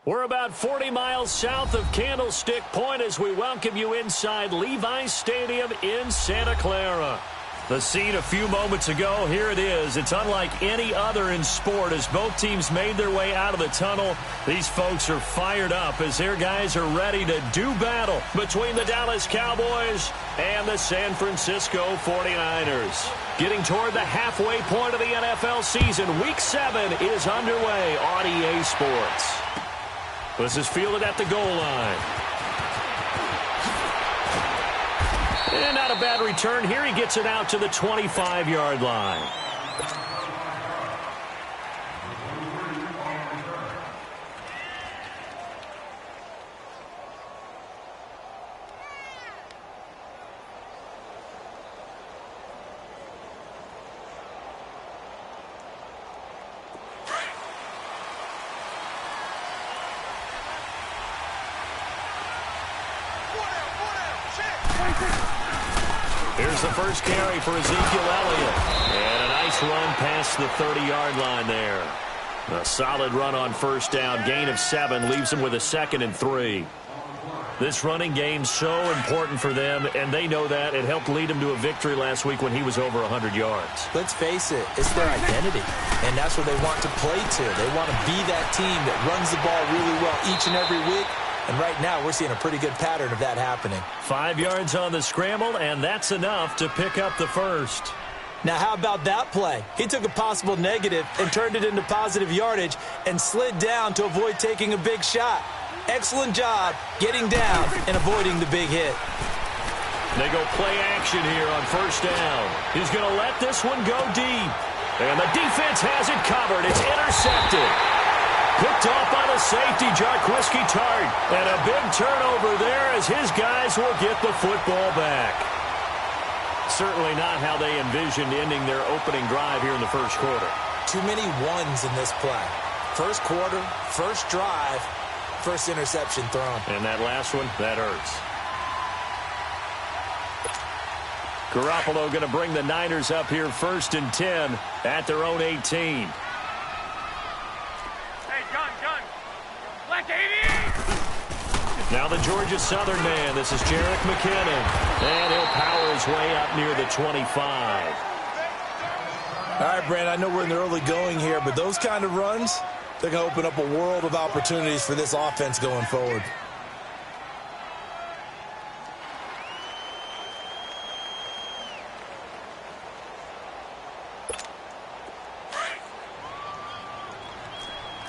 We're about 40 miles south of Candlestick Point as we welcome you inside Levi's Stadium in Santa Clara. The scene a few moments ago, here it is. It's unlike any other in sport as both teams made their way out of the tunnel. These folks are fired up as their guys are ready to do battle between the Dallas Cowboys and the San Francisco 49ers. Getting toward the halfway point of the NFL season, Week 7 is underway on EA Sports. This is fielded at the goal line. And not a bad return here. He gets it out to the 25-yard line. Here's the first carry for Ezekiel Elliott. And a nice run past the 30-yard line there. A solid run on first down. Gain of 7 leaves him with a 2nd and 3. This running game's so important for them, and they know that. It helped lead him to a victory last week when he was over 100 yards. Let's face it, it's their identity, and that's what they want to play to. They want to be that team that runs the ball really well each and every week. And right now, we're seeing a pretty good pattern of that happening. 5 yards on the scramble, and that's enough to pick up the first. Now, how about that play? He took a possible negative and turned it into positive yardage and slid down to avoid taking a big shot. Excellent job getting down and avoiding the big hit. They go play action here on first down. He's going to let this one go deep. And the defense has it covered. It's intercepted. Picked off by the safety, Jarquiski Tart. And a big turnover there as his guys will get the football back. Certainly not how they envisioned ending their opening drive here in the first quarter. Too many ones in this play. First quarter, first drive, first interception thrown. And that last one, that hurts. Garoppolo going to bring the Niners up here 1st and 10 at their own 18. Now the Georgia Southern man. This is Jerick McKinnon. And he'll power his way up near the 25. All right, Brand, I know we're in the early going here, but those kind of runs, they're going to open up a world of opportunities for this offense going forward.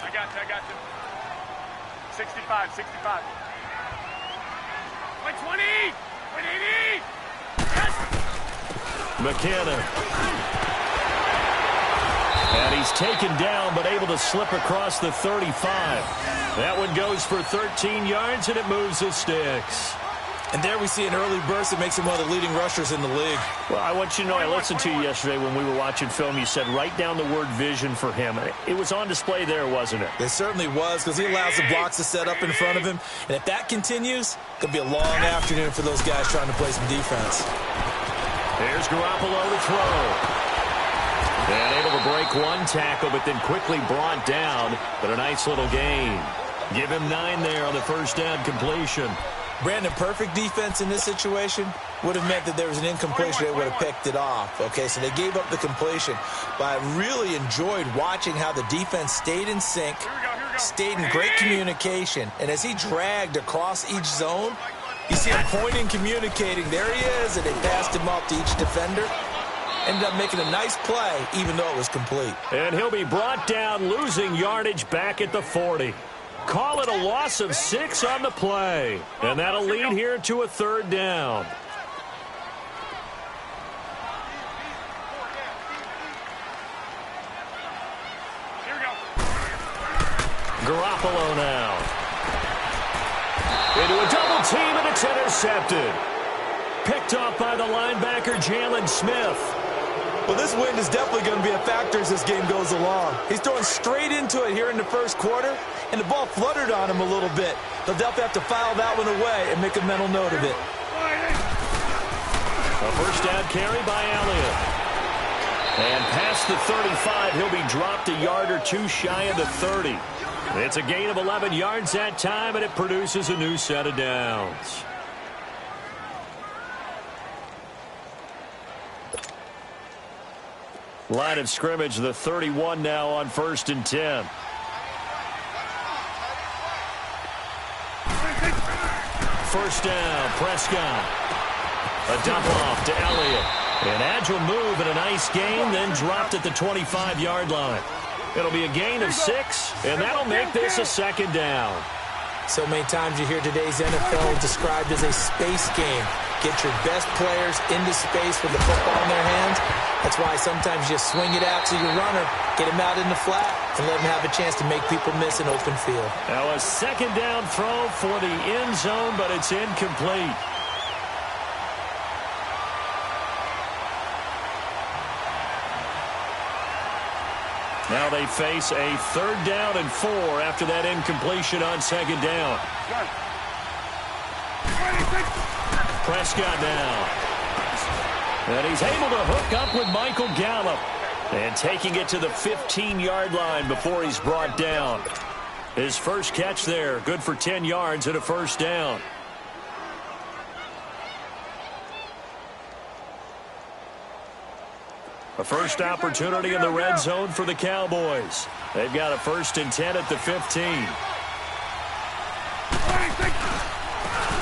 I got you. 65. 20! McKinnon. And he's taken down, but able to slip across the 35. That one goes for 13 yards, and it moves the sticks. And there we see an early burst that makes him one of the leading rushers in the league. Well, I want you to know, I listened to you yesterday when we were watching film. You said write down the word vision for him. It was on display there, wasn't it? It certainly was, because he allows the blocks to set up in front of him. And if that continues, it'll be a long afternoon for those guys trying to play some defense. There's Garoppolo to throw. And able to break one tackle, but then quickly brought down. But a nice little gain. Give him 9 there on the first down completion. Brandon, perfect defense in this situation would have meant that there was an incompletion. They would have picked it off. Okay, so they gave up the completion. But I really enjoyed watching how the defense stayed in sync, stayed in great communication. And as he dragged across each zone, you see him pointing, communicating. There he is, and they passed him off to each defender. Ended up making a nice play, even though it was complete. And he'll be brought down, losing yardage back at the 40. Call it a loss of 6 on the play. And that'll lead here to a 3rd down. Garoppolo now. Into a double team, and it's intercepted. Picked off by the linebacker, Jalen Smith. Well, this wind is definitely going to be a factor as this game goes along. He's throwing straight into it here in the first quarter, and the ball fluttered on him a little bit. They'll definitely have to file that one away and make a mental note of it. A first down carry by Elliott. And past the 35, he'll be dropped a yard or two shy of the 30. It's a gain of 11 yards that time, and it produces a new set of downs. Line of scrimmage, the 31 now on 1st and 10. First down, Prescott. A dump off to Elliott. An agile move and a nice gain, then dropped at the 25-yard line. It'll be a gain of 6, and that'll make this a second down. So many times you hear today's NFL described as a space game. Get your best players into space with the football in their hands. That's why sometimes you swing it out to your runner, get him out in the flat, and let him have a chance to make people miss an open field. Now a second down throw for the end zone, but it's incomplete. Now they face a 3rd down and 4 after that incompletion on 2nd down. Prescott now. And he's able to hook up with Michael Gallup. And taking it to the 15-yard line before he's brought down. His first catch there, good for 10 yards and a first down. A first opportunity in the red zone for the Cowboys. They've got a 1st and 10 at the 15.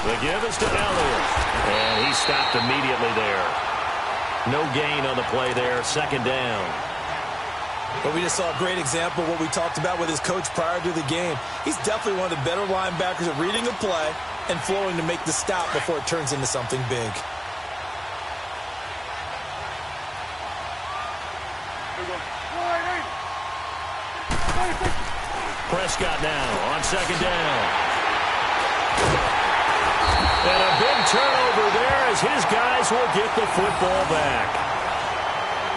The give is to Elliott. And he stopped immediately there. No gain on the play there, 2nd down. But we just saw a great example of what we talked about with his coach prior to the game. He's definitely one of the better linebackers at reading a play and flowing to make the stop before it turns into something big. Prescott now on 2nd down. And a big turnover there as his guys will get the football back.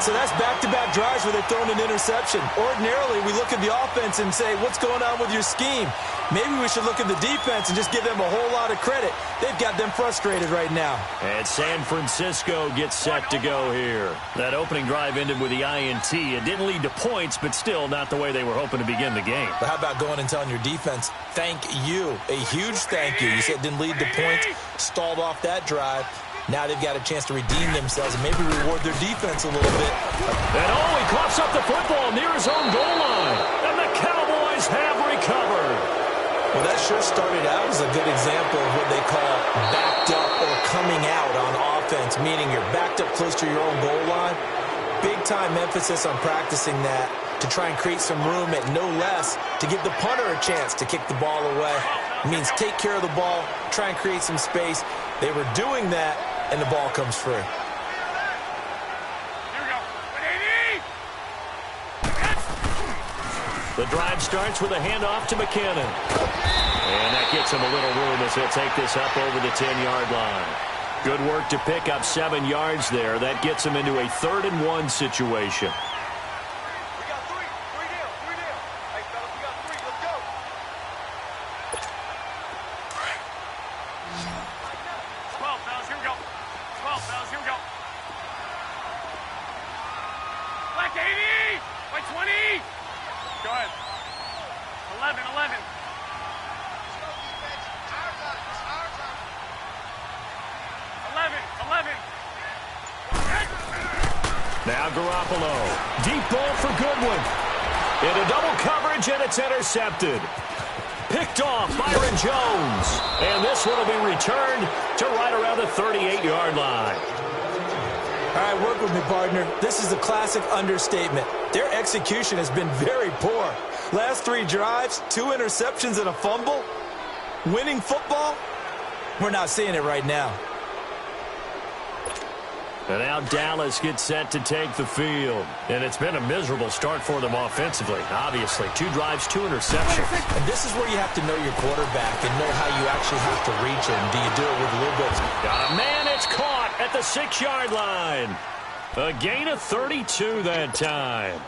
So that's back-to-back drives where they've thrown an interception. Ordinarily, we look at the offense and say, what's going on with your scheme? Maybe we should look at the defense and just give them a whole lot of credit. They've got them frustrated right now. And San Francisco gets set to go here. That opening drive ended with the INT. It didn't lead to points, but still not the way they were hoping to begin the game. But how about going and telling your defense, thank you, a huge thank you. You said it didn't lead to points, stalled off that drive. Now they've got a chance to redeem themselves and maybe reward their defense a little bit. And he coughs up the football near his own goal line. And the Cowboys have recovered. Well, that sure started out as a good example of what they call backed up or coming out on offense, meaning you're backed up close to your own goal line. Big-time emphasis on practicing that to try and create some room at no less to give the punter a chance to kick the ball away. It means take care of the ball, try and create some space. They were doing that, and the ball comes free. The drive starts with a handoff to McKinnon. And that gets him a little room as he'll take this up over the 10-yard line. Good work to pick up 7 yards there. That gets him into a 3rd and 1 situation. We got 3. 3 down. 3 down. Hey, fellas, we got 3. Let's go. 12, fellas. Here we go. 12, fellas. Here we go. Black 80. White 20. Go ahead. 11, 11. Now Garoppolo. Deep ball for Goodwin. Into double coverage, and it's intercepted. Picked off Byron Jones. And this one will be returned to right around the 38-yard line. All right, work with me, partner. This is a classic understatement. Their execution has been very poor. Last 3 drives, 2 interceptions and a fumble. Winning football? We're not seeing it right now. And now Dallas gets set to take the field. And it's been a miserable start for them offensively, obviously. 2 drives, 2 interceptions. And this is where you have to know your quarterback and know how you actually have to reach him. Do you do it with a little bit? Got a man, it's caught at the 6-yard line. A gain of 32 that time.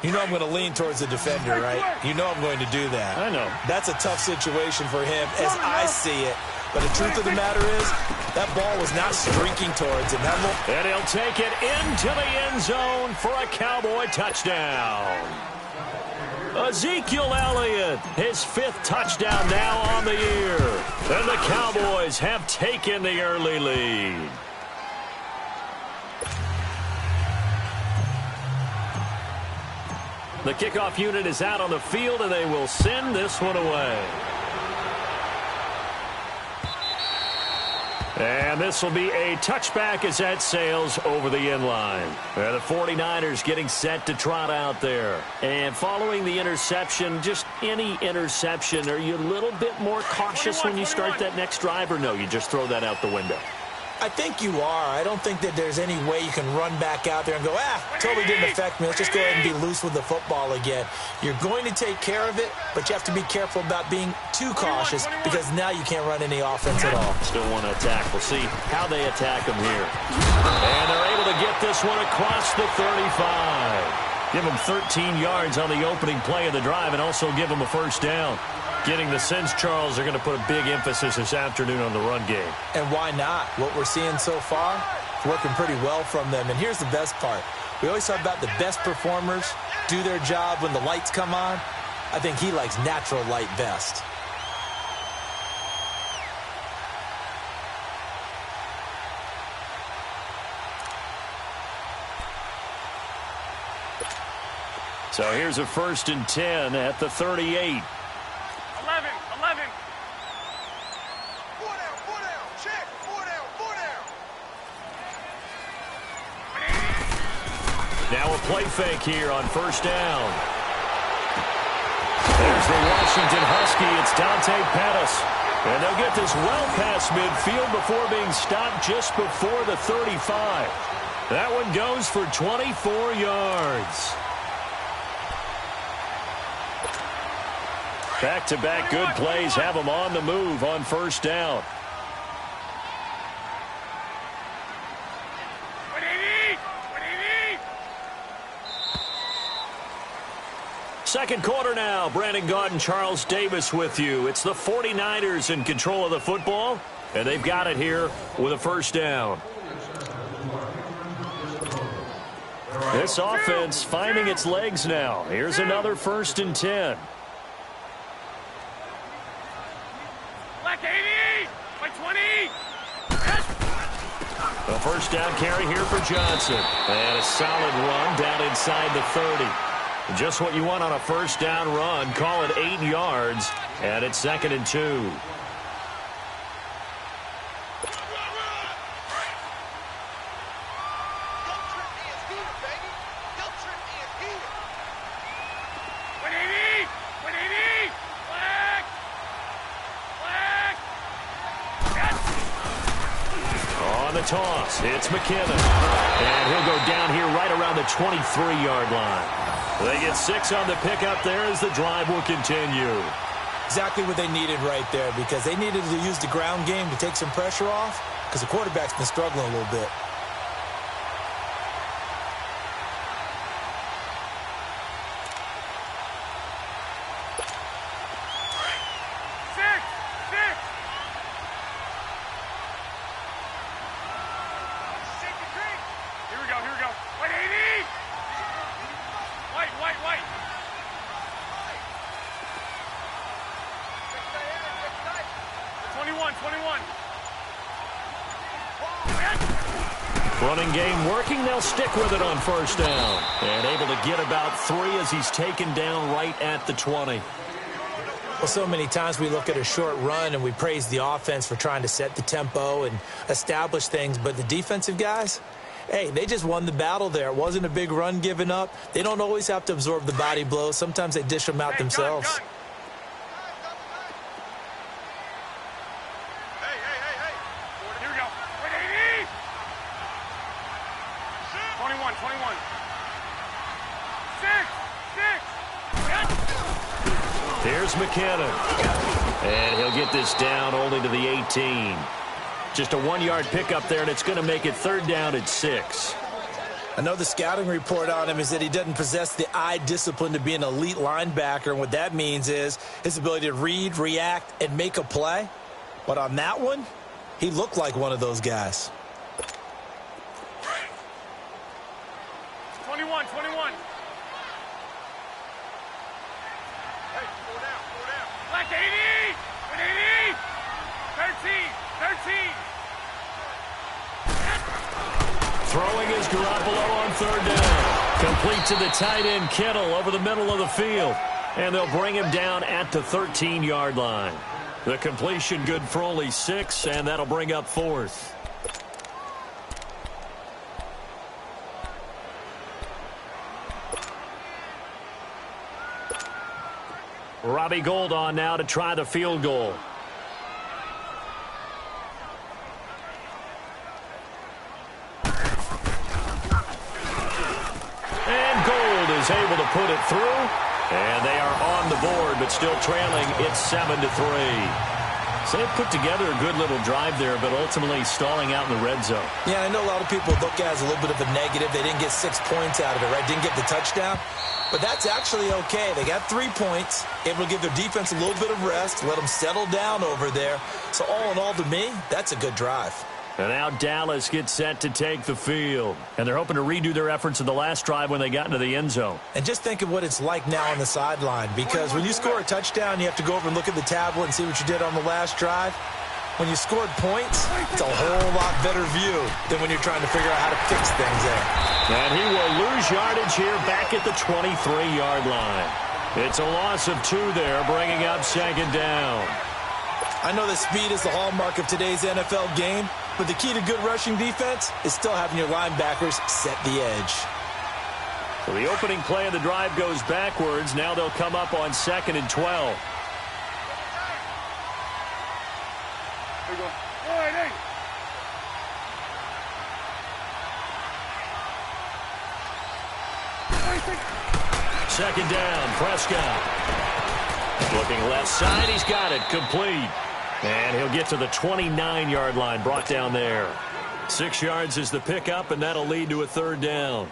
You know I'm going to lean towards the defender, right? You know I'm going to do that. I know. That's a tough situation for him as I see it. But the truth of the matter is, that ball was not streaking towards him. And he'll take it into the end zone for a Cowboy touchdown. Ezekiel Elliott, his 5th touchdown now on the year. And the Cowboys have taken the early lead. The kickoff unit is out on the field, and they will send this one away. And this will be a touchback as that sails over the end line. The 49ers getting set to trot out there. And following the interception, just any interception, are you a little bit more cautious when you start that next drive, or no, you just throw that out the window? I think you are. I don't think that there's any way you can run back out there and go, totally didn't affect me. Let's just go ahead and be loose with the football again. You're going to take care of it, but you have to be careful about being too cautious because now you can't run any offense at all. Still want to attack. We'll see how they attack them here. And they're able to get this one across the 35. Give them 13 yards on the opening play of the drive and also give them a first down. Getting the sense, Charles, they're going to put a big emphasis this afternoon on the run game. And why not? What we're seeing so far is working pretty well from them. And here's the best part. We always talk about the best performers do their job when the lights come on. I think he likes natural light best. So here's a 1st and 10 at the 38. 11. 4 down, check, 4 down. Now a play fake here on 1st down. There's the Washington Husky. It's Dante Pettis. And they'll get this well past midfield before being stopped just before the 35. That one goes for 24 yards. Back-to-back good plays have them on the move on 1st down. Second quarter now. Brandon Gaudin and Charles Davis with you. It's the 49ers in control of the football, and they've got it here with a 1st down. This offense finding its legs now. Here's another 1st and 10. A 1st down carry here for Johnson. And a solid run down inside the 30. Just what you want on a 1st down run. Call it 8 yards. And it's 2nd and 2. Toss. It's McKinnon. And he'll go down here right around the 23-yard line. They get 6 on the pickup there as the drive will continue. Exactly what they needed right there because they needed to use the ground game to take some pressure off because the quarterback's been struggling a little bit. Running game working. They'll stick with it on 1st down. And able to get about 3 as he's taken down right at the 20. Well, so many times we look at a short run and we praise the offense for trying to set the tempo and establish things. But the defensive guys, hey, they just won the battle there. It wasn't a big run given up. They don't always have to absorb the body blows. Sometimes they dish them out themselves. Gun. Here we go. 21. 6. Here's McKinnon. And he'll get this down only to the 18. Just a 1-yard pickup there, and it's going to make it 3rd down at 6. I know the scouting report on him is that he doesn't possess the eye discipline to be an elite linebacker, and what that means is his ability to read, react, and make a play. But on that one, he looked like one of those guys. 21. third down. Complete to the tight end, Kittle, over the middle of the field. And they'll bring him down at the 13-yard line. The completion good for only 6, and that'll bring up 4th. Robbie Gould on now to try the field goal. And Gould is able to put it through. And they are on the board, but still trailing. It's 7-3. So they put together a good little drive there, but ultimately stalling out in the red zone. Yeah, I know a lot of people look at it as a little bit of a negative. They didn't get 6 points out of it, right? Didn't get the touchdown. But that's actually okay. They got 3 points, able to give their defense a little bit of rest, let them settle down over there. So all in all, to me, that's a good drive. And now Dallas gets set to take the field. And they're hoping to redo their efforts in the last drive when they got into the end zone. And just think of what it's like now on the sideline, because when you score a touchdown, you have to go over and look at the tablet and see what you did on the last drive. When you scored points, it's a whole lot better view than when you're trying to figure out how to fix things there. And he will lose yardage here back at the 23-yard line. It's a loss of 2 there, bringing up 2nd down. I know that speed is the hallmark of today's NFL game, but the key to good rushing defense is still having your linebackers set the edge. So the opening play of the drive goes backwards. Now they'll come up on 2nd and 12. There you go. All right, hey. Second down, Prescott. Looking left side, he's got it, complete. And he'll get to the 29-yard line, brought down there. 6 yards is the pickup, and that'll lead to a 3rd down.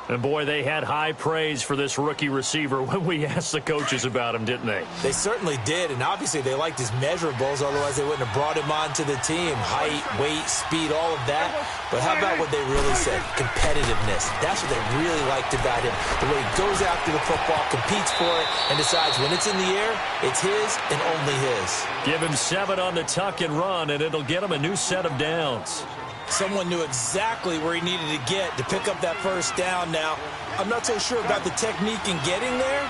And, boy, they had high praise for this rookie receiver when we asked the coaches about him, didn't they? They certainly did, and obviously they liked his measurables, otherwise they wouldn't have brought him onto the team. Height, weight, speed, all of that. But how about what they really said? Competitiveness. That's what they really liked about him. The way he goes after the football, competes for it, and decides when it's in the air, it's his and only his. Give him 7 on the tuck and run, and it'll get him a new set of downs. Someone knew exactly where he needed to get to pick up that first down. Now, I'm not so sure about the technique in getting there,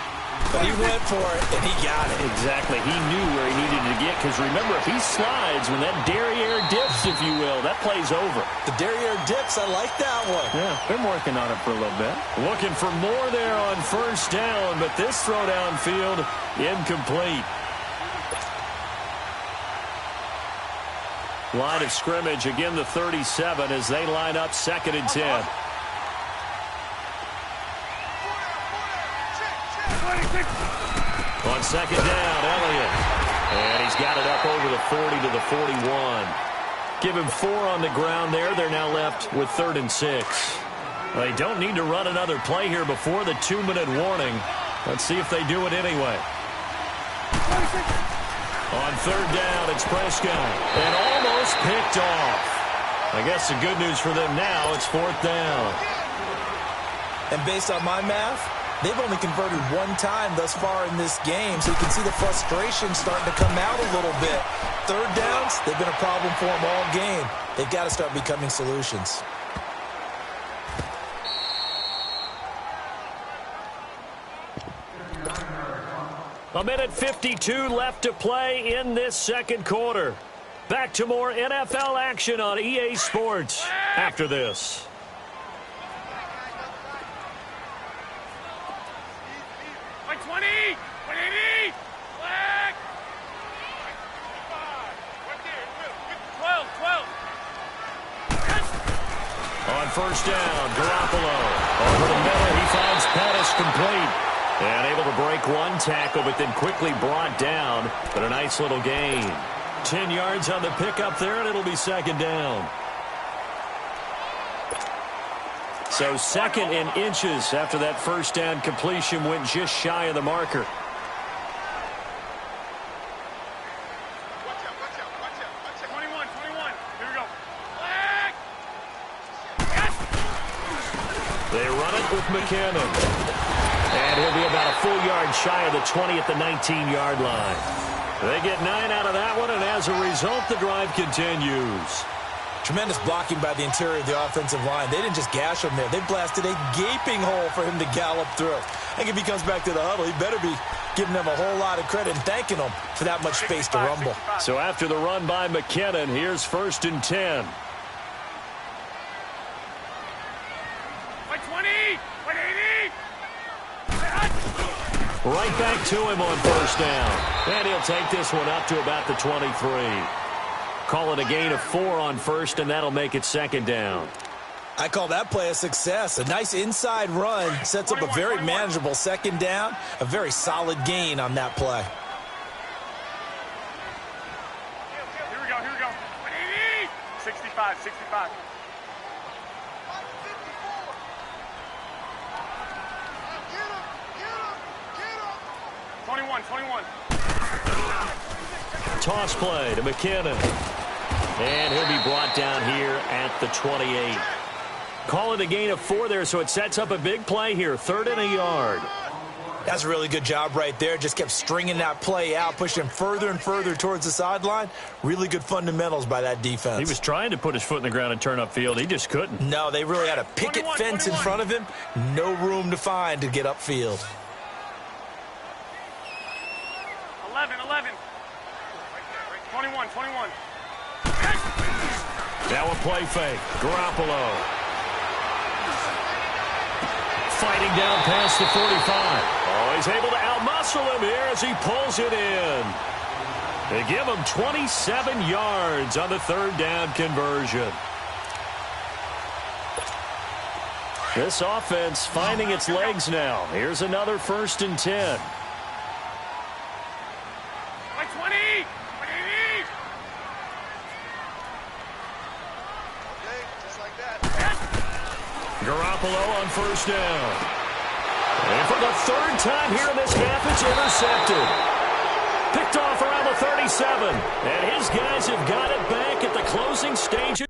but he went for it, and he got it. Exactly. He knew where he needed to get, because remember, if he slides, when that derriere dips, if you will, that play's over. The derriere dips, I like that one. Yeah, been working on it for a little bit. Looking for more there on first down, but this throw downfield, incomplete. Line of scrimmage, again the 37 as they line up 2nd and 10. On 2nd down, Elliott. And he's got it up over the 40 to the 41. Give him 4 on the ground there. They're now left with 3rd and 6. They don't need to run another play here before the 2-minute warning. Let's see if they do it anyway. On 3rd down, it's Prescott. And almost picked off. I guess the good news for them now, it's 4th down. And based on my math, they've only converted 1 time thus far in this game, so you can see the frustration starting to come out a little bit. 3rd downs, they've been a problem for them all game. They've got to start becoming solutions. A minute 52 left to play in this 2nd quarter. Back to more NFL action on EA Sports after this. Like 20, 180, flag. 12, 12. On first down, Garoppolo. Over the middle, he finds Pettis complete. And able to break 1 tackle, but then quickly brought down. But a nice little gain. 10 yards on the pickup there, and it'll be 2nd down. So 2nd and inches after that first down completion went just shy of the marker. Watch out. 21. Here we go. Flag. Yes. They run it with McKinnon. And he'll be about a full yard shy of the 20 at the 19-yard line. They get 9 out of that one, and as a result, the drive continues. Tremendous blocking by the interior of the offensive line. They didn't just gash him there. They blasted a gaping hole for him to gallop through. I think if he comes back to the huddle, he better be giving them a whole lot of credit and thanking them for that much space to rumble. So after the run by McKinnon, here's 1st and 10. Right back to him on 1st down. And he'll take this one up to about the 23. Call it a gain of 4 on 1st, and that'll make it 2nd down. I call that play a success. A nice inside run sets up a very manageable 2nd down. A very solid gain on that play. Here we go. 65, 65. 21. Toss play to McKinnon. And he'll be brought down here at the 28. Call it a gain of 4 there, so it sets up a big play here. 3rd and a yard. That's a really good job right there. Just kept stringing that play out, pushing him further and further towards the sideline. Really good fundamentals by that defense. He was trying to put his foot in the ground and turn upfield. He just couldn't. No, they really had a picket fence in front of him. No room to find to get upfield. 11. 21. Now a play fake. Garoppolo. Fighting down past the 45. Oh, he's able to outmuscle him here as he pulls it in. They give him 27 yards on the 3rd down conversion. This offense finding its legs now. Here's another 1st and 10. 20. Garoppolo on 1st down. And for the 3rd time here in this half, it's intercepted. Picked off around the 37. And his guys have got it back at the closing stages.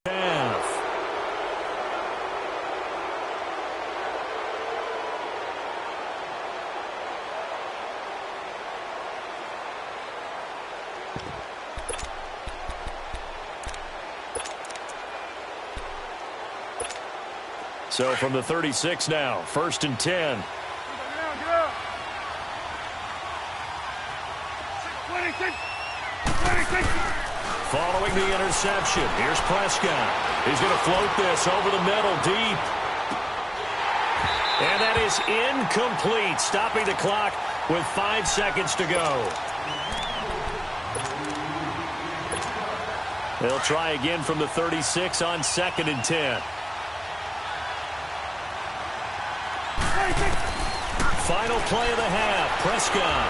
Half. So from the 36 now, 1st and 10. Get up. Following the interception, here's Prescott. He's going to float this over the middle deep. And that is incomplete, stopping the clock with 5 seconds to go. They'll try again from the 36 on 2nd and 10. Final play of the half, Prescott.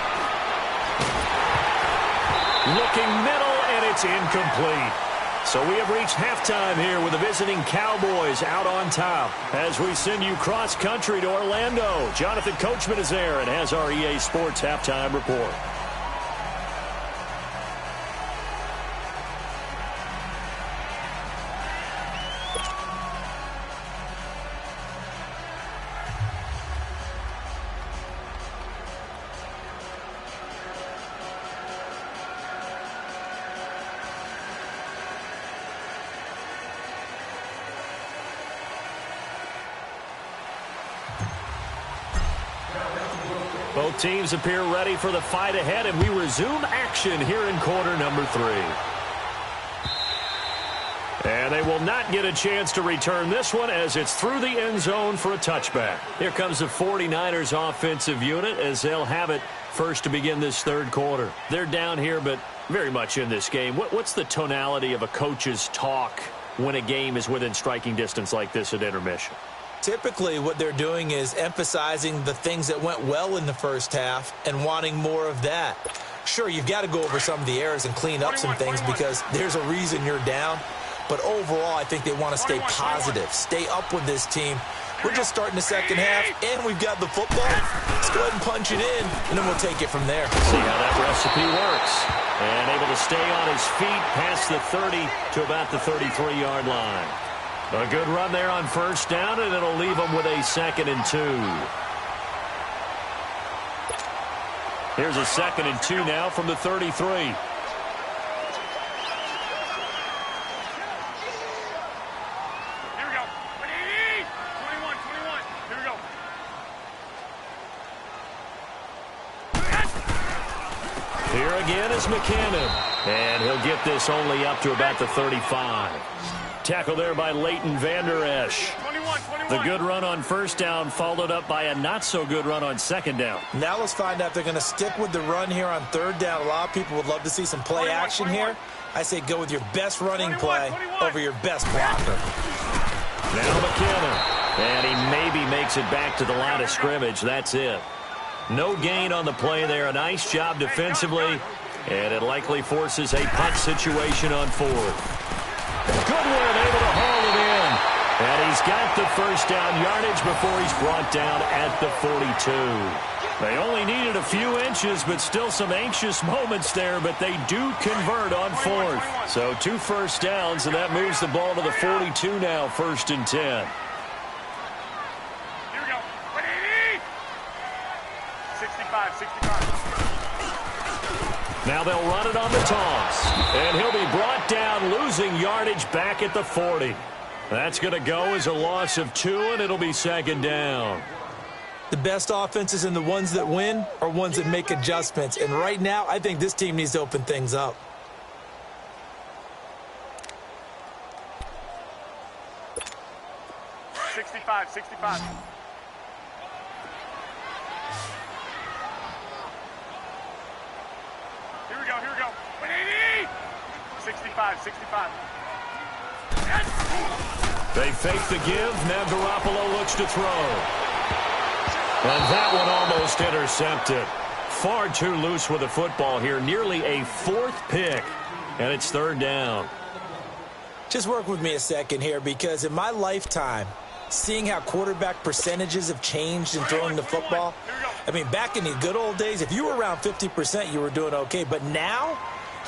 Looking middle, and it's incomplete. So we have reached halftime here with the visiting Cowboys out on top. As we send you cross-country to Orlando, Jonathan Coachman is there and has our EA Sports halftime report. Both teams appear ready for the fight ahead, and we resume action here in quarter number 3. And they will not get a chance to return this one as it's through the end zone for a touchback. Here comes the 49ers offensive unit as they'll have it first to begin this third quarter. They're down here, but very much in this game. What's the tonality of a coach's talk when a game is within striking distance like this at intermission? Typically, what they're doing is emphasizing the things that went well in the first half and wanting more of that. Sure, you've got to go over some of the errors and clean up some things because there's a reason you're down. But overall, I think they want to stay positive, stay up with this team. We're just starting the second half, and we've got the football. Let's go ahead and punch it in, and then we'll take it from there. See how that recipe works. And able to stay on his feet past the 30 to about the 33-yard line. A good run there on first down, and it'll leave them with a 2nd and 2. Here's a 2nd and 2 now from the 33. Here again is McCannon, and he'll get this only up to about the 35. Tackle there by Leighton Vander Esch. The good run on first down followed up by a not-so-good run on second down. Now let's find out if they're going to stick with the run here on third down. A lot of people would love to see some play action here. I say go with your best running play over your best blocker. Now McCannon, and he maybe makes it back to the line of scrimmage. That's it. No gain on the play there. A nice job defensively, and it likely forces a punt situation on 4th. Goodwin able to haul it in, and he's got the first down yardage before he's brought down at the 42. They only needed a few inches, but still some anxious moments there, but they do convert on 4th. So 2 first downs, and that moves the ball to the 42 now, 1st and 10. Now they'll run it on the toss, and he'll be brought down, losing yardage back at the 40. That's going to go as a loss of 2, and it'll be 2nd down. The best offenses and the ones that win are ones that make adjustments, and right now I think this team needs to open things up. Sixty-five. Here we go. 65. They fake the give. Now Garoppolo looks to throw. And that one almost intercepted. Far too loose with the football here. Nearly a 4th pick. And it's 3rd down. Just work with me a second here, because in my lifetime, seeing how quarterback percentages have changed in throwing the football, I mean, back in the good old days, if you were around 50%, you were doing okay. But now,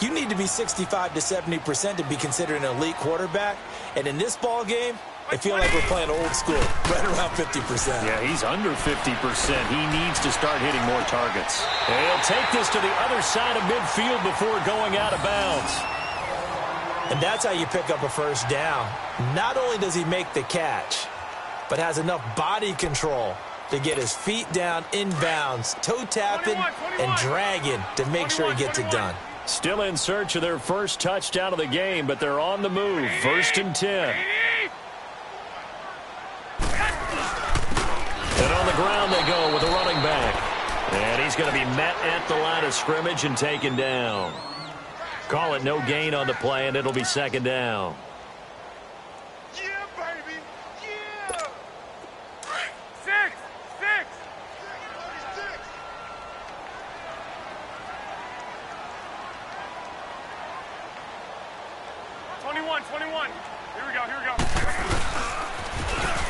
you need to be 65 to 70% to be considered an elite quarterback. And in this ball game, I feel like we're playing old school, right around 50%. Yeah, he's under 50%. He needs to start hitting more targets. And he'll take this to the other side of midfield before going out of bounds. And that's how you pick up a first down. Not only does he make the catch, but has enough body control to get his feet down inbounds, toe tapping and dragging to make sure he gets it done. Still in search of their first touchdown of the game, but they're on the move. 1st and 10. And on the ground they go with a running back. And he's going to be met at the line of scrimmage and taken down. Call it no gain on the play, and it'll be 2nd down. Yeah, baby. Yeah. 6. 21. Here we go.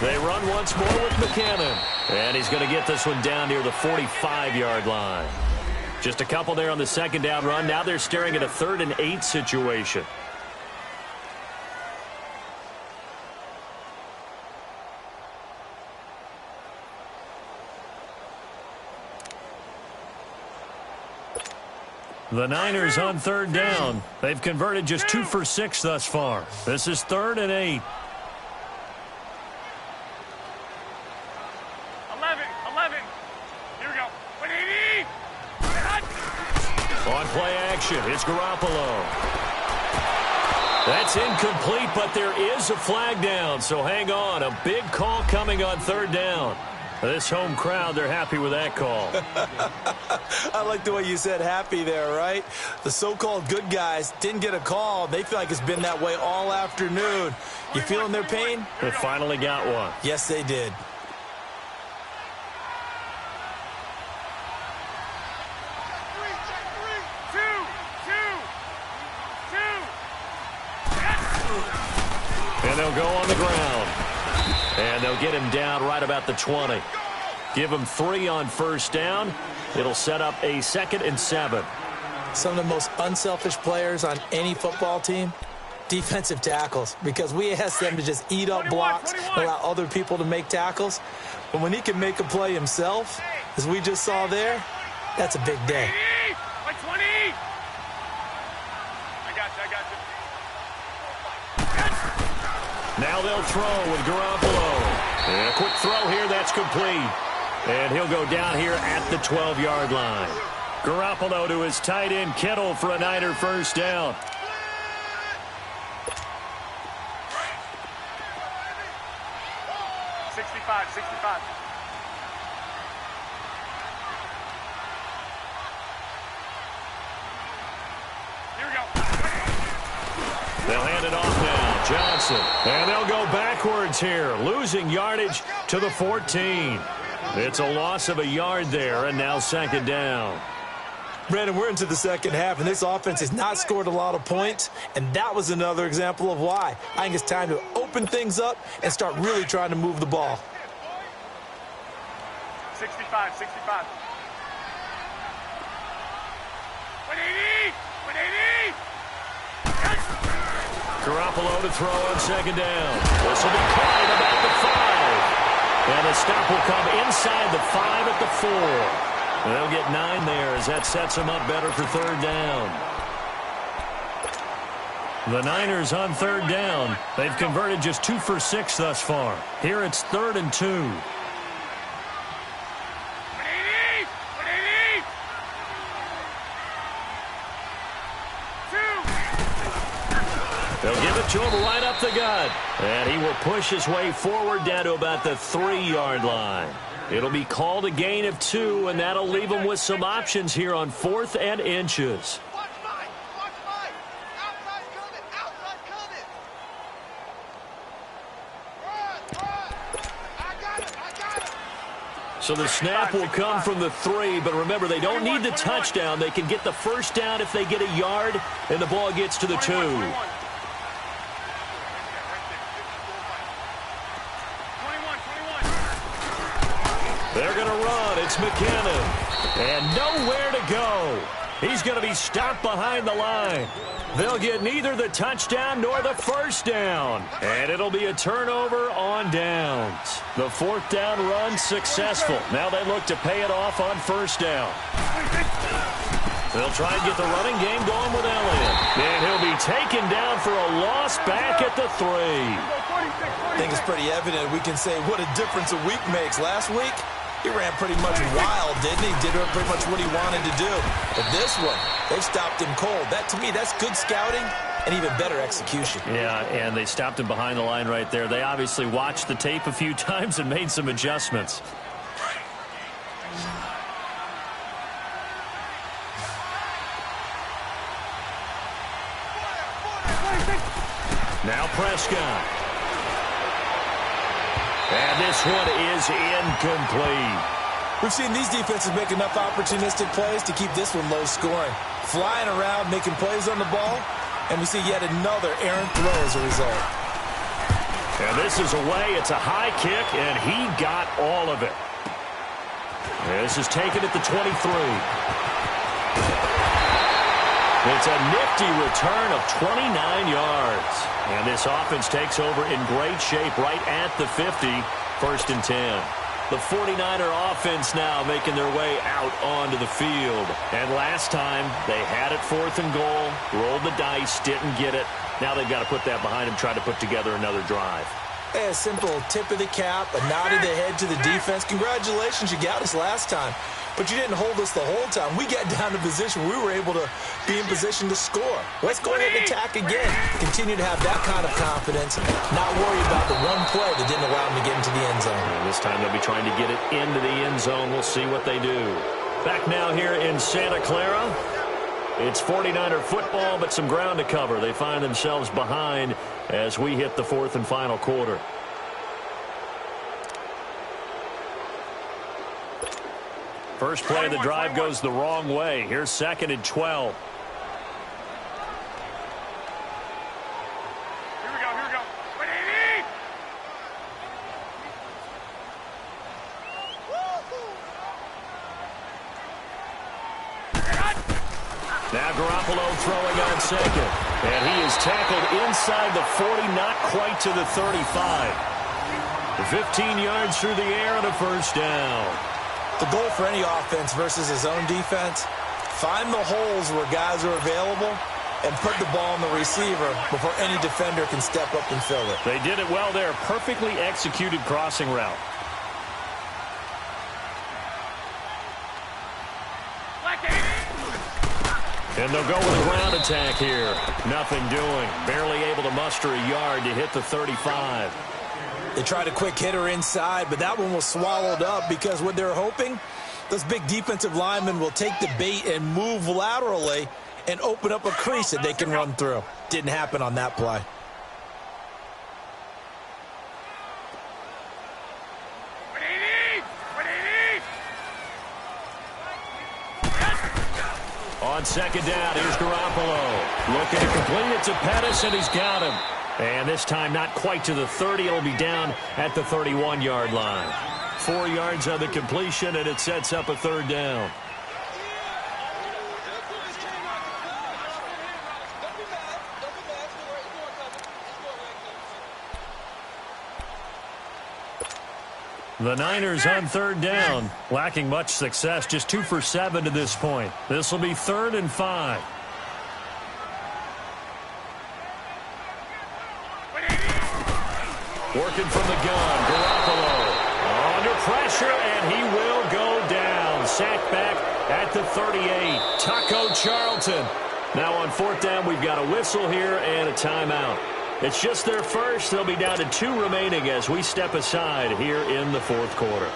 They run once more with McCannon. And he's going to get this one down near the 45-yard line. Just a couple there on the 2nd down run. Now they're staring at a 3rd and 8 situation. The Niners on 3rd down. They've converted just 2 for 6 thus far. This is 3rd and 8. 11. Here we go. action. It's Garoppolo. That's incomplete, but there is a flag down, so hang on. A big call coming on third down. This home crowd, they're happy with that call. I like the way you said happy there, right? The so-called good guys didn't get a call. They feel like it's been that way all afternoon. You feeling their pain? They finally got one. Yes, they did. And they'll go on the ground. And they'll get him down right about the 20. Give him 3 on first down. It'll set up a 2nd and 7. Some of the most unselfish players on any football team, defensive tackles, because we ask them to just eat up blocks and allow other people to make tackles. But when he can make a play himself, as we just saw there, that's a big day. Like 20. I got you. Now they'll throw with Garoppolo. And a quick throw here, that's complete. And he'll go down here at the 12-yard line. Garoppolo to his tight end, Kittle, for a Niner first down. Sixty-five. Here we go. They'll hand it off now. Johnson. And they'll go backwards here, losing yardage to the 14. It's a loss of a yard there, and now 2nd down. Brandon, we're into the second half, and this offense has not scored a lot of points, and that was another example of why. I think it's time to open things up and start really trying to move the ball. 65. 180. Garoppolo to throw on 2nd down. This will be caught at about the 5. And the stop will come inside the 5 at the 4. And they'll get 9 there as that sets them up better for 3rd down. The Niners on 3rd down. They've converted just 2 for 6 thus far. Here it's 3rd and 2. 180. They'll give it to him right up the gut. And he will push his way forward down to about the 3-yard line. It'll be called a gain of 2, and that'll leave him with some options here on 4th and inches. Watch mine. Outside coming. I got it. So the snap will come from the 3, but remember, they don't need the touchdown. They can get the first down if they get a yard, and the ball gets to the 2. 21. They're going to run. It's McKinnon. And nowhere to go. He's going to be stopped behind the line. They'll get neither the touchdown nor the first down. And it'll be a turnover on downs. The 4th down run successful. Now they look to pay it off on first down. They'll try and get the running game going with Elliott. And he'll be taken down for a loss back at the 3. I think it's pretty evident. We can say what a difference a week makes. Last week, he ran pretty much wild, didn't he? Did pretty much what he wanted to do. But this one, they stopped him cold. That, to me, that's good scouting and even better execution. Yeah, and they stopped him behind the line right there. They obviously watched the tape a few times and made some adjustments. Now Prescott. And this one is incomplete. We've seen these defenses make enough opportunistic plays to keep this one low scoring. Flying around, making plays on the ball, and we see yet another errant throw as a result. And this is away. It's a high kick, and he got all of it. This is taken at the 23. It's a nifty return of 29 yards. And this offense takes over in great shape right at the 50, 1st and 10. The 49er offense now making their way out onto the field. And last time, they had it 4th and goal, rolled the dice, didn't get it. Now they've got to put that behind them, try to put together another drive. Hey, a simple tip of the cap, a nod of the head to the defense. Congratulations, you got us last time. But you didn't hold us the whole time. We got down to position. We were able to be in position to score. Let's go ahead and attack again. Continue to have that kind of confidence. Not worry about the one play that didn't allow them to get into the end zone. And this time they'll be trying to get it into the end zone. We'll see what they do. Back now here in Santa Clara. It's 49er football, but some ground to cover. They find themselves behind as we hit the fourth and final quarter. First play of the drive goes the wrong way. Here's 2nd and 12. Here we go. Now Garoppolo throwing on 2nd. And he is tackled inside the 40, not quite to the 35. 15 yards through the air and a first down. The goal for any offense versus his own defense, find the holes where guys are available and put the ball on the receiver before any defender can step up and fill it. They did it well there. Perfectly executed crossing route. And they'll go with a ground attack here. Nothing doing. Barely able to muster a yard to hit the 35. They tried a quick hitter inside, but that one was swallowed up because what they're hoping, those big defensive linemen will take the bait and move laterally and open up a crease that they can run through. Didn't happen on that play. On 2nd down, here's Garoppolo. Looking to complete it to Pettis, and he's got him. And this time not quite to the 30. It'll be down at the 31-yard line. 4 yards on the completion, and it sets up a 3rd down. The Niners on 3rd down, lacking much success, just 2 for 7 to this point. This will be 3rd and 5. Working from the gun, Garoppolo under pressure, and he will go down. Sacked back at the 38. Taco Charlton. Now on 4th down, we've got a whistle here and a timeout. It's just their first. They'll be down to 2 remaining as we step aside here in the 4th quarter.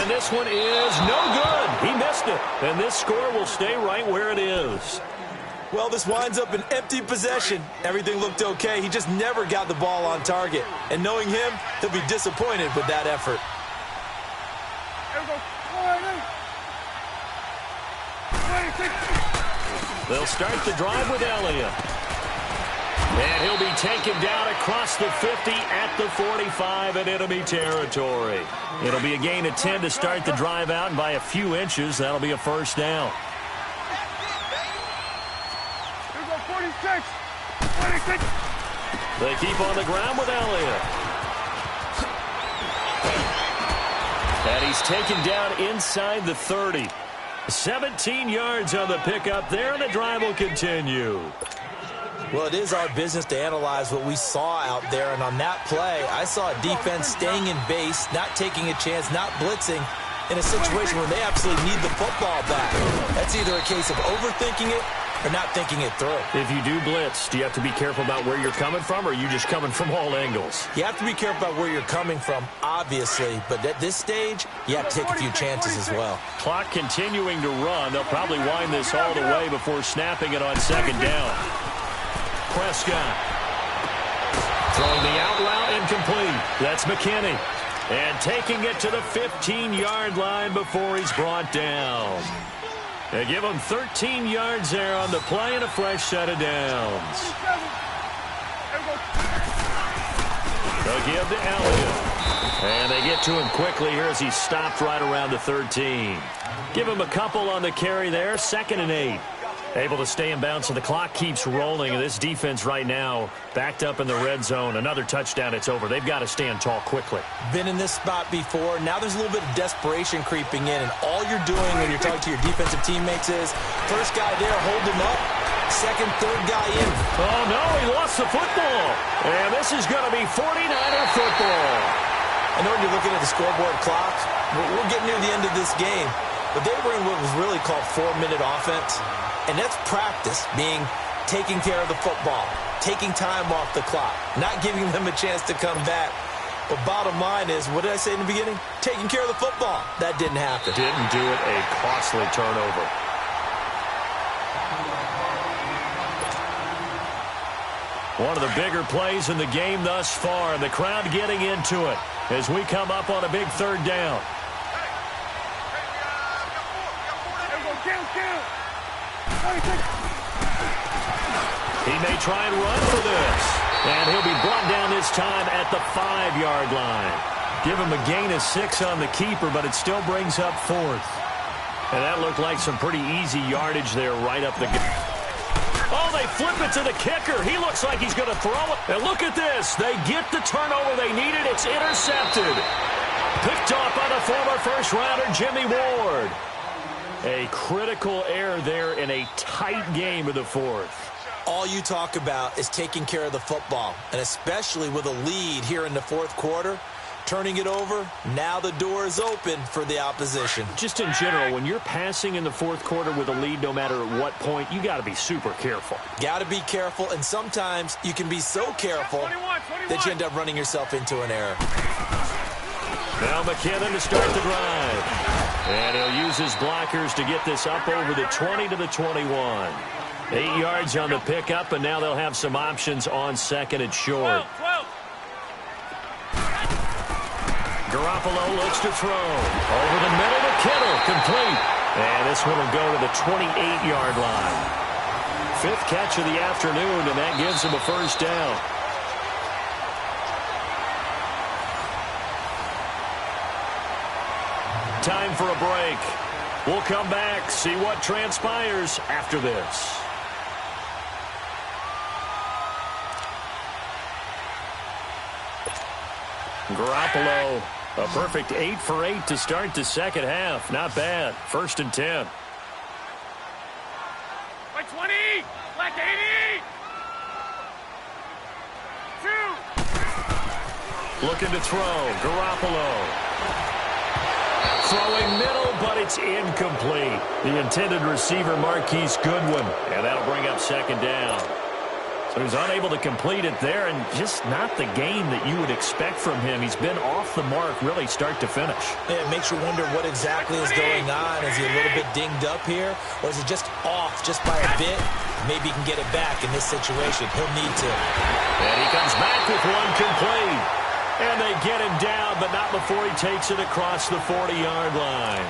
And this one is no good. He missed it. And this score will stay right where it is. Well, this winds up an empty possession. Everything looked okay. He just never got the ball on target. And knowing him, he'll be disappointed with that effort. They'll start the drive with Elliott. And he'll be taken down across the 50 at the 45 in enemy territory. It'll be a gain of 10 to start the drive out, and by a few inches, that'll be a first down. 46. 46. They keep on the ground with Elliott. And he's taken down inside the 30. 17 yards on the pickup there, and the drive will continue. Well, it is our business to analyze what we saw out there, and on that play, I saw a defense staying in base, not taking a chance, not blitzing in a situation where they absolutely need the football back. That's either a case of overthinking it or not thinking it through. If you do blitz, do you have to be careful about where you're coming from, or are you just coming from all angles? You have to be careful about where you're coming from, obviously, but at this stage, you have to take a few chances as well. Clock continuing to run. They'll probably wind this all the way before snapping it on 2nd down. Prescott throwing the out route incomplete. That's McKinney. And taking it to the 15-yard line before he's brought down. They give him 13 yards there on the play and a fresh set of downs. They'll give to Elliott. And they get to him quickly here as he stopped right around the 13. Give him a couple on the carry there. 2nd and 8. Able to stay in bounds, so the clock keeps rolling. And this defense right now backed up in the red zone. Another touchdown, it's over. They've got to stand tall quickly. Been in this spot before. Now there's a little bit of desperation creeping in, and all you're doing when you're talking to your defensive teammates is, first guy there, hold him up. Second, third guy in. Oh, no, he lost the football. And this is going to be 49er football. I know when you're looking at the scoreboard clock, we're getting near the end of this game, but they were in what was really called 4-minute offense. And that's practice, being taking care of the football, taking time off the clock, not giving them a chance to come back. But bottom line is, what did I say in the beginning? Taking care of the football. That didn't happen. Didn't do it. A costly turnover. One of the bigger plays in the game thus far, and the crowd getting into it as we come up on a big third down. He may try and run for this. And he'll be brought down this time at the 5-yard line. Give him a gain of 6 on the keeper, but it still brings up 4th. And that looked like some pretty easy yardage there right up the gut. Oh, they flip it to the kicker. He looks like he's going to throw it. And look at this. They get the turnover they needed. It's intercepted. Picked off by the former first-rounder, Jimmy Ward. A critical error there in a tight game of the 4th. All you talk about is taking care of the football, and especially with a lead here in the 4th quarter, turning it over, now the door is open for the opposition. Just in general, when you're passing in the 4th quarter with a lead, no matter at what point, you got to be super careful. Got to be careful, and sometimes you can be so careful that you end up running yourself into an error. Now McKinnon to start the drive. And he'll use his blockers to get this up over the 20 to the 21. 8 yards on the pickup, and now they'll have some options on 2nd and short. 12. Garoppolo looks to throw. Over the middle to Kittle, complete. And this one will go to the 28-yard line. 5th catch of the afternoon, and that gives him a first down. Time for a break. We'll come back, see what transpires after this. Garoppolo, a perfect 8 for 8 to start the second half. Not bad. 1st and 10. By 20. Black 80. 2. Looking to throw. Garoppolo. Throwing middle, but it's incomplete. The intended receiver, Marquise Goodwin. And that'll bring up 2nd down. So he's unable to complete it there, and just not the game that you would expect from him. He's been off the mark, really, start to finish. Yeah, it makes you wonder what exactly is going on. Is he a little bit dinged up here, or is he just off just by a bit? Maybe he can get it back in this situation. He'll need to. And he comes back with one complete. And they get him down, but not before he takes it across the 40-yard line.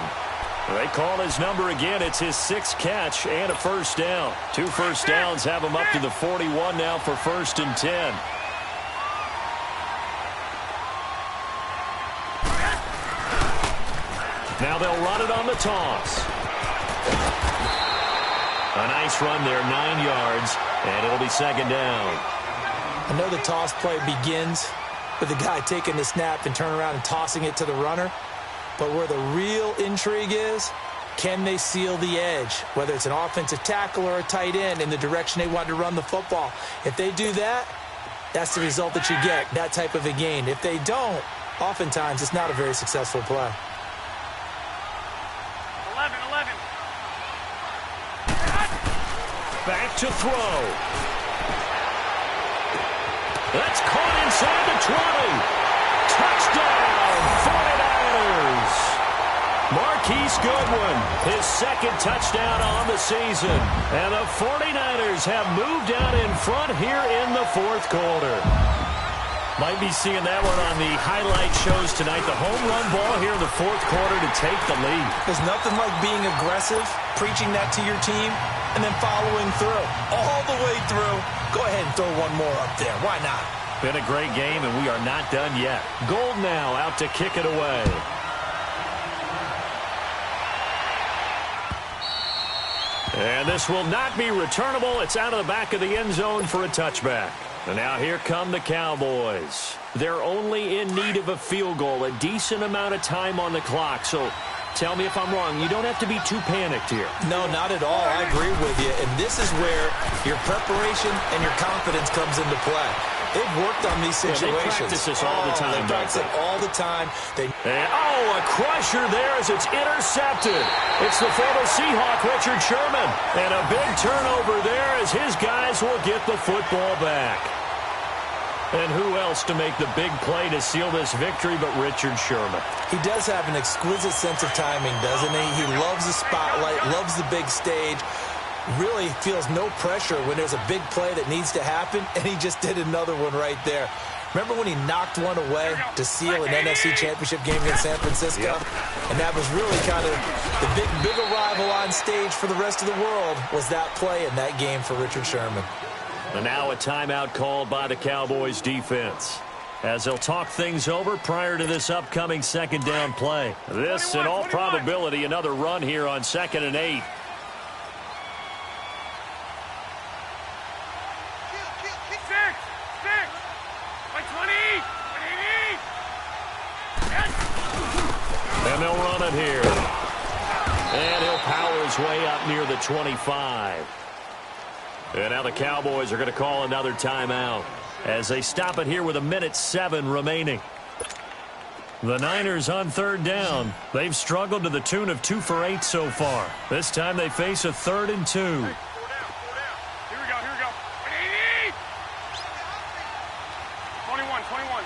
They call his number again. It's his 6th catch and a first down. 2 first downs have him up to the 41 now for 1st and 10. Now they'll run it on the toss. A nice run there, 9 yards, and it'll be 2nd down. I know the toss play begins with the guy taking the snap and turn around and tossing it to the runner. But where the real intrigue is, can they seal the edge, whether it's an offensive tackle or a tight end, in the direction they want to run the football? If they do that, that's the result that you get, that type of a gain. If they don't, oftentimes it's not a very successful play. 11. Back to throw. That's caught inside the 20. Touchdown, 49ers. Marquise Goodwin, his 2nd touchdown on the season. And the 49ers have moved out in front here in the 4th quarter. Might be seeing that one on the highlight shows tonight. The home run ball here in the 4th quarter to take the lead. There's nothing like being aggressive, preaching that to your team, and then following through. All the way through. Go ahead and throw one more up there. Why not? Been a great game, and we are not done yet. Gold now out to kick it away. And this will not be returnable. It's out of the back of the end zone for a touchback. And now here come the Cowboys. They're only in need of a field goal, a decent amount of time on the clock. So tell me if I'm wrong. You don't have to be too panicked here. No, not at all. I agree with you. And this is where your preparation and your confidence comes into play. They've worked on these situations. They practice this all the time. They practice it all the time. A crusher there as it's intercepted. It's the former Seahawk, Richard Sherman. And a big turnover there as his guys will get the football back. And who else to make the big play to seal this victory but Richard Sherman? He does have an exquisite sense of timing, doesn't he? He loves the spotlight, loves the big stage. Really feels no pressure when there's a big play that needs to happen, and he just did another one right there. Remember when he knocked one away to seal an NFC Championship game against San Francisco? Yep. And that was really kind of the big arrival on stage for the rest of the world was that play in that game for Richard Sherman. And now a timeout called by the Cowboys defense as they'll talk things over prior to this upcoming second down play. This, in all probability, another run here on 2nd and 8. And they'll run it here. And he'll power his way up near the 25. And now the Cowboys are going to call another timeout as they stop it here with 1:07 remaining. The Niners on 3rd down. They've struggled to the tune of 2 for 8 so far. This time they face a 3rd and 2. Here we go. Here we go. 21.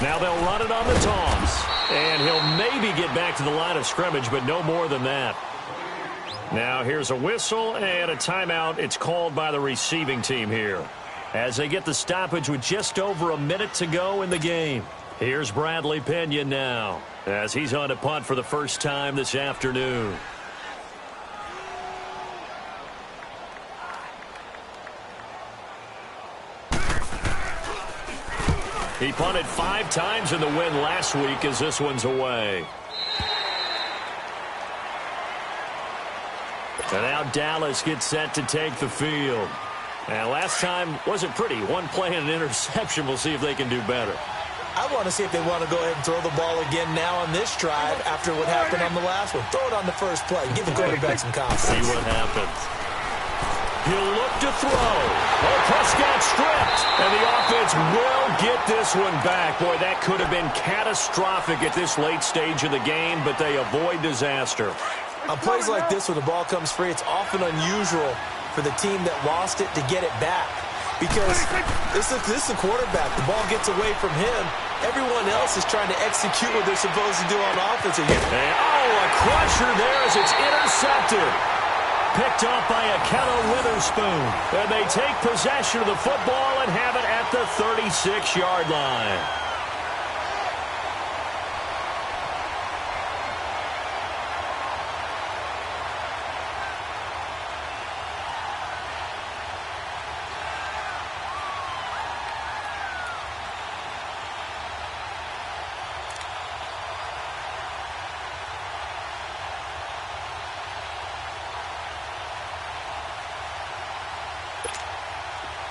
Now they'll run it on the toss. And he'll maybe get back to the line of scrimmage, but no more than that. Now here's a whistle and a timeout. It's called by the receiving team here as they get the stoppage with just over a minute to go in the game. Here's Bradley Pena now as he's on a punt for the first time this afternoon. He punted 5 times in the win last week as this one's away. And now Dallas gets set to take the field. And last time wasn't pretty. One play and an interception. We'll see if they can do better. I want to see if they want to go ahead and throw the ball again now on this drive after what happened on the last one. Throw it on the first play. Give the quarterback some confidence. See what happens. He'll look to throw. Oh, Prescott stripped. And the offense will get this one back. Boy, that could have been catastrophic at this late stage of the game, but they avoid disaster. On plays like this, when the ball comes free, it's often unusual for the team that lost it to get it back. Because this is the quarterback. The ball gets away from him. Everyone else is trying to execute what they're supposed to do on offense. And, a crusher there as it's intercepted. Picked off by Akello Witherspoon. And they take possession of the football and have it at the 36-yard line.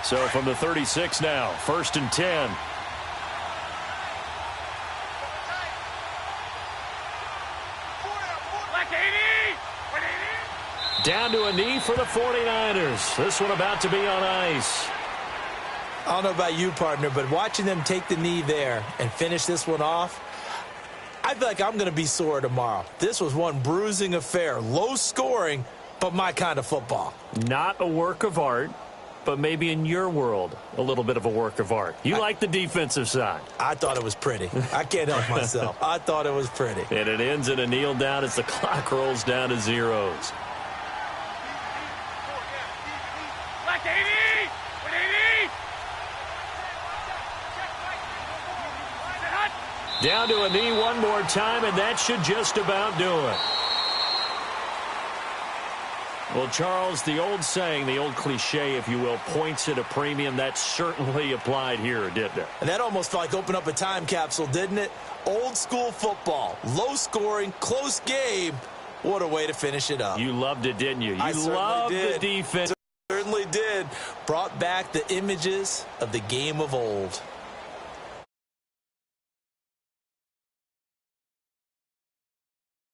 So from the 36 now, 1st and 10. Down to a knee for the 49ers. This one about to be on ice. I don't know about you, partner, but watching them take the knee there and finish this one off, I feel like I'm going to be sore tomorrow. This was one bruising affair. Low scoring, but my kind of football. Not a work of art, but maybe in your world, a little bit of a work of art. You like the defensive side. I thought it was pretty. I can't help myself. I thought it was pretty. And it ends in a kneel down as the clock rolls down to zeros. Down to a knee one more time, and that should just about do it. Well, Charles, the old saying, the old cliche, if you will, points at a premium. That certainly applied here, didn't it? And that almost felt like open up a time capsule, didn't it? Old school football, low scoring, close game. What a way to finish it up. You loved it, didn't you? You loved the defense. Certainly did. Brought back the images of the game of old.